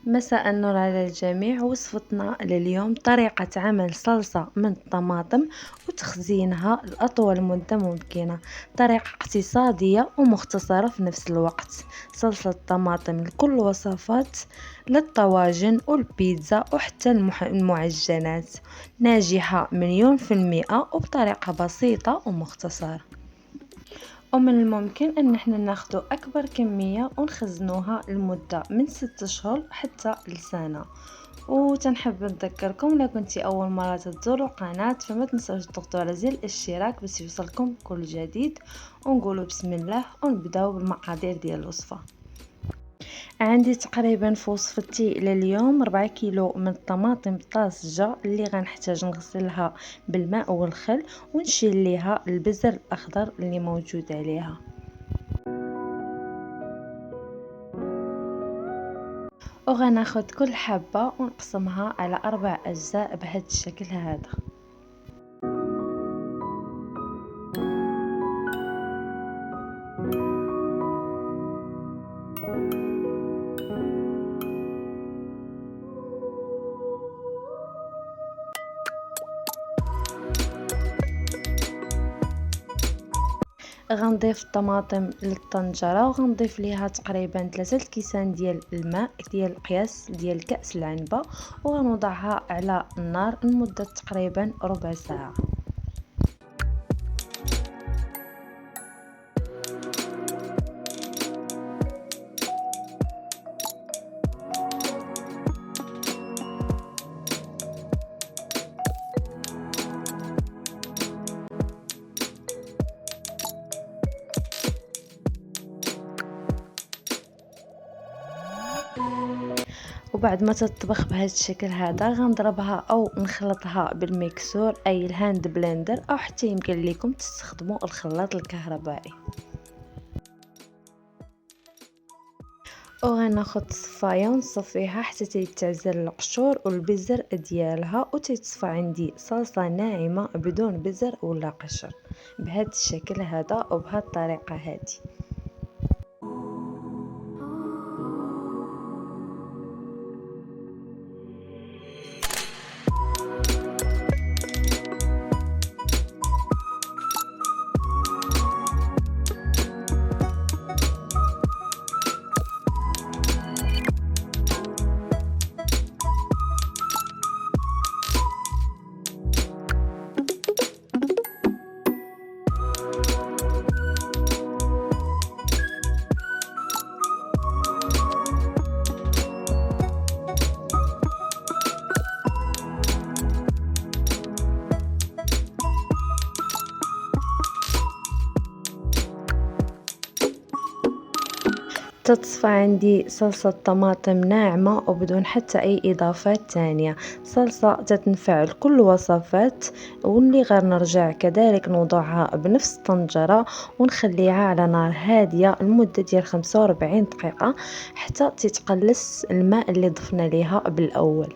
مساء النور على الجميع. وصفتنا لليوم طريقة عمل صلصة من الطماطم وتخزينها لأطول مدة ممكنة. طريقة اقتصادية ومختصرة في نفس الوقت. صلصة الطماطم لكل الوصفات، للطواجن والبيتزا وحتى المعجنات، ناجحة 100% وبطريقة بسيطة ومختصرة. ومن الممكن ان احنا ناخدو اكبر كمية ونخزنوها لمدة من 6 شهور حتى لسنة. وتنحب نذكركم لا كنتي اول مرة تزوروا القناة فما تنسوش تضغطوا على زر الاشتراك باش يوصلكم كل جديد. ونقولوا بسم الله ونبداو بالمقادير ديال الوصفة. عندي تقريبا في وصفتي لليوم 4 كيلو من الطماطم طازجة اللي غنحتاج نغسلها بالماء والخل ونشيل ليها البزر الاخضر اللي موجود عليها. وغناخد كل حبة ونقسمها على 4 اجزاء بهذا الشكل هذا. غنضيف الطماطم للطنجرة وغنضيف ليها تقريبا 3 الكيسان ديال الماء ديال القياس ديال كأس العنبة، وغنوضعها على النار لمدة تقريبا ربع ساعة. وبعد ما تطبخ بهذا الشكل هذا غنضربها او نخلطها بالميكسور اي الهاند بلندر، او حتى يمكن لكم تستخدموا الخلاط الكهربائي. وغناخد صفايه ونصفيها حتى تيتعزل القشور والبزر ديالها وتتصفى عندي صلصه ناعمه بدون بزر ولا قشر بهذا الشكل هذا وبهذه الطريقه هذه. تتصفى عندي صلصة طماطم ناعمة وبدون حتى أي إضافات تانية، صلصة تتنفع لكل الوصفات، واللي غير نرجع كذلك نوضعها بنفس الطنجرة ونخليها على نار هادية لمدة ديال 45 دقيقة حتى تتقلص الماء اللي ضفنا ليها بالأول.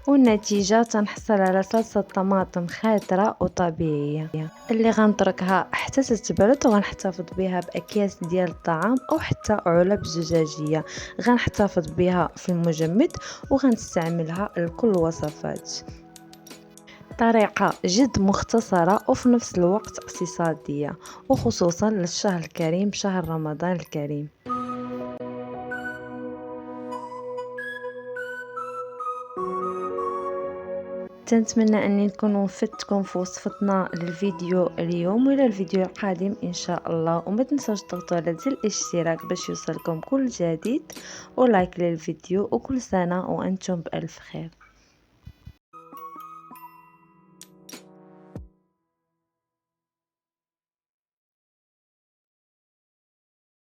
والنتيجة تنحصل على صلصة طماطم خضراء وطبيعية اللي غنتركها حتى تتبرد وغنحتفظ بها بأكياس ديال الطعام أو حتى علب زجاجية غنحتفظ بها في المجمد وغنستعملها لكل الوصفات. طريقة جد مختصرة وفي نفس الوقت اقتصادية، وخصوصا للشهر الكريم شهر رمضان الكريم. تنتمنى اني نكون وفدتكم في وصفتنا للفيديو اليوم، والى الفيديو القادم ان شاء الله. وما تنسوش تضغطوا على زر الاشتراك باش يوصلكم كل جديد، ولايك للفيديو، وكل سنة وانتم بألف خير.